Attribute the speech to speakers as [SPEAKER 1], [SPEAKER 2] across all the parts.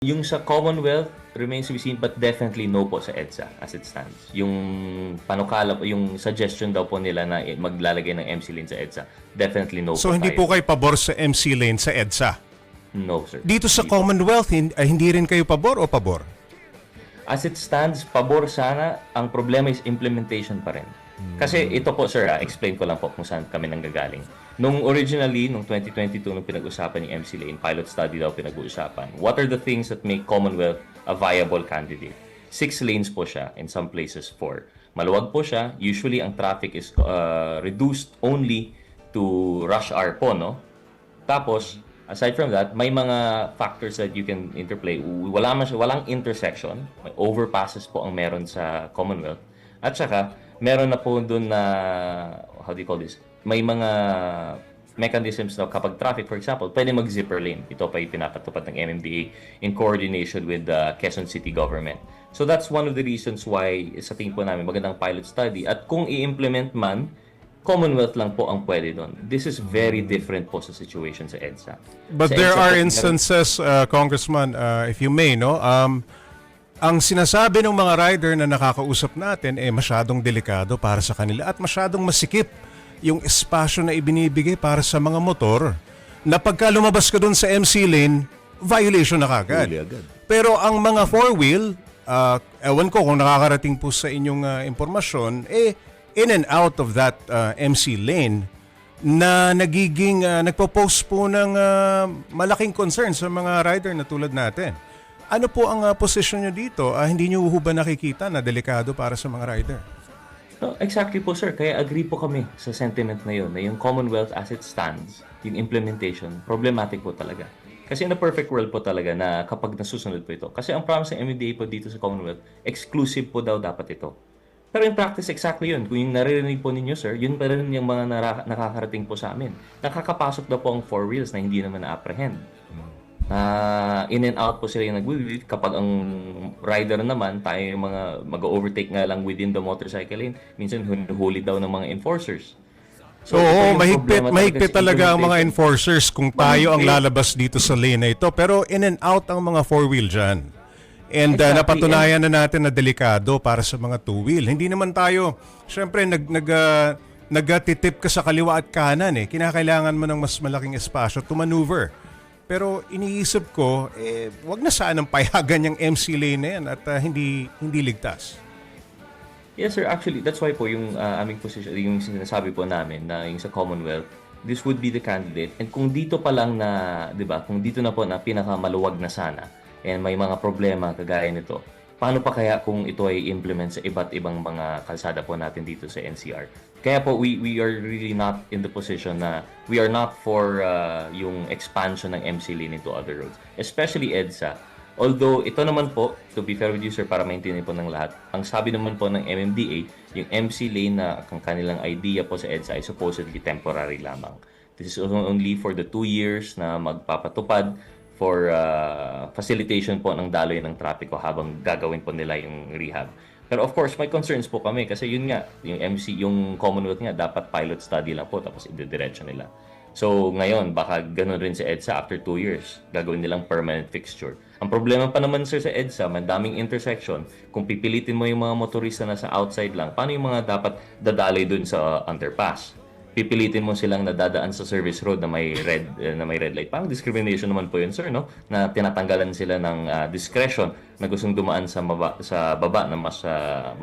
[SPEAKER 1] Yung sa Commonwealth remains to be seen, but definitely no po sa EDSA as it stands. Yung panukala po, yung suggestion daw po nila na maglalagay ng MC lane sa EDSA, definitely no
[SPEAKER 2] So
[SPEAKER 1] po
[SPEAKER 2] hindi
[SPEAKER 1] tayo.
[SPEAKER 2] po kayo pabor sa MC lane sa EDSA?
[SPEAKER 1] No, sir.
[SPEAKER 2] Dito sa
[SPEAKER 1] Hindi po.
[SPEAKER 2] Commonwealth, hindi rin kayo pabor o pabor?
[SPEAKER 1] As it stands, pabor sana. Ang problema is implementation pa rin. Kasi ito po, sir, explain ko lang po kung saan kami nanggagaling. Nung originally, nung 2022, nung pinag-usapan yung MC Lane, pilot study daw pinag-uusapan. What are the things that make Commonwealth a viable candidate? 6 lanes po siya, in some places 4. Maluwag po siya. Usually, ang traffic is reduced only to rush hour po, no? Tapos, aside from that, may mga factors that you can interplay. Walang intersection. May overpasses po ang meron sa Commonwealth. At saka, meron na po doon na, how do you call this? May mga mechanisms na kapag traffic, for example, pwede mag-zipper lane. Ito pa yung pinapatupad ng MMDA in coordination with the Quezon City government. So that's one of the reasons why sa tingin po namin magandang pilot study. At kung i-implement man, Commonwealth lang po ang pwede doon. This is very different po sa situation sa EDSA.
[SPEAKER 2] But
[SPEAKER 1] Sa
[SPEAKER 2] there
[SPEAKER 1] EDSA
[SPEAKER 2] are
[SPEAKER 1] po,
[SPEAKER 2] instances, Congressman, if you may, no? Ang sinasabi ng mga rider na nakakausap natin masyadong delikado para sa kanila at masyadong masikip yung espasyo na ibinibigay para sa mga motor na pagka lumabas ka doon sa MC lane, violation na kagad.
[SPEAKER 3] Huli agad.
[SPEAKER 2] Pero ang mga four-wheel, ewan ko kung nakakarating po sa inyong impormasyon, in and out of that MC lane na nagpo-pose po ng malaking concern sa mga rider na tulad natin. Ano po ang posisyon nyo dito? Hindi nyo ba nakikita na delikado para sa mga rider?
[SPEAKER 1] No, exactly po, sir. Kaya agree po kami sa sentiment na yun, na yung Commonwealth as it stands, yung implementation, problematic po talaga. Kasi in a perfect world po talaga na kapag nasusunod po ito. Kasi ang promise ng MMDA po dito sa Commonwealth, exclusive po daw dapat ito. Pero in practice, exactly yun. Kung yung naririnig po ninyo, sir, yun pa rin yung mga nakakarating po sa amin. Nakakapasok daw po ang 4 wheels na hindi naman na-apprehend. In and out po sila yung nag-weave. Kapag ang rider naman, tayo yung mga mag-overtake nga lang within the motorcycle lane, minsan huli daw ng mga enforcers.
[SPEAKER 2] So,
[SPEAKER 1] ito yung problema
[SPEAKER 2] mahigpit
[SPEAKER 1] sa
[SPEAKER 2] talaga ang mga
[SPEAKER 1] implementation.
[SPEAKER 2] enforcers kung tayo ang lalabas dito sa lane na ito. Pero in and out ang mga four-wheel dyan. And
[SPEAKER 1] Exactly.
[SPEAKER 2] napatunayan na natin na delikado para sa mga two-wheel. Hindi naman tayo, syempre, nagtitip ka sa kaliwa at kanan. Kinakailangan mo ng mas malaking espasyo to maneuver. Pero iniisip ko, wag na sanang payagan yung MC lane na yan at hindi ligtas.
[SPEAKER 1] Yes, sir. Actually, that's why po yung aming position, yung sinasabi po namin na yung sa Commonwealth, this would be the candidate. And kung dito pa lang na, di ba, kung dito na po na pinakamaluwag na sana, and may mga problema kagaya nito, paano pa kaya kung ito ay implement sa iba't ibang mga kalsada po natin dito sa NCR? Kaya po, we are really not in the position na we are not for yung expansion ng MC lane into other roads. Especially EDSA. Although, ito naman po, to be fair with you, sir, para maintindihan po ng lahat, ang sabi naman po ng MMDA, yung MC lane na ang kanilang idea po sa EDSA ay supposedly temporary lamang. This is only for the 2 years na magpapatupad for facilitation po ng daloy ng trapiko habang gagawin po nila yung rehab. Pero of course, may concerns po kami kasi yun nga, yung Commonwealth nga, dapat pilot study lang po tapos idediretso nila. So ngayon, baka ganun rin sa EDSA after 2 years, gagawin nilang permanent fixture. Ang problema pa naman, sir, sa EDSA, madaming intersection. Kung pipilitin mo yung mga motorista na sa outside lang, paano yung mga dapat dadalay dun sa underpass? Pipilitin mo silang nadadaan sa service road na may red light. Parang discrimination naman po yun, sir, no? Na tinatanggalan sila ng discretion na gustong dumaan sa baba na mas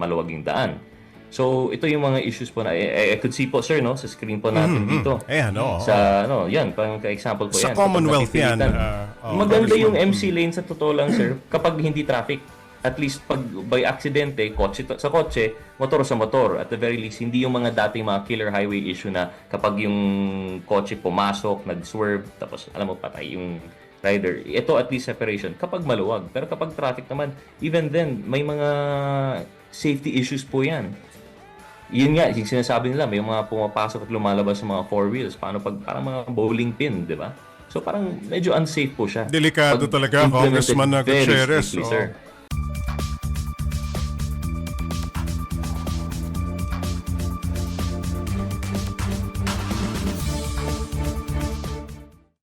[SPEAKER 1] maluwaging daan. So, ito yung mga issues po na I could see po, sir, no, sa screen po natin dito.
[SPEAKER 2] Ayan, oo.
[SPEAKER 1] Sa yan, parang ka-example po
[SPEAKER 2] Sa
[SPEAKER 1] yan.
[SPEAKER 2] Commonwealth
[SPEAKER 1] Kapag
[SPEAKER 2] yan,
[SPEAKER 1] napipilitan, maganda yung MC lane sa totoo lang, sir, kapag hindi traffic. At least pag by aksidente, kotse sa kotse, motor sa motor. At the very least, hindi yung mga dating mga killer highway issue na kapag yung kotse pumasok, nag-swerve, tapos alam mo patay yung rider. Ito at least separation kapag maluwag. Pero kapag traffic naman, even then, may mga safety issues po yan. Yun nga, yung sinasabi nila, may mga pumapasok at lumalabas sa mga four wheels. Paano pag parang mga bowling pin, di ba? So parang medyo unsafe po siya.
[SPEAKER 2] Delikado
[SPEAKER 1] Pag
[SPEAKER 2] talaga,
[SPEAKER 1] implemented
[SPEAKER 2] Congressman
[SPEAKER 1] very
[SPEAKER 2] Gutierrez.
[SPEAKER 1] strictly, sir.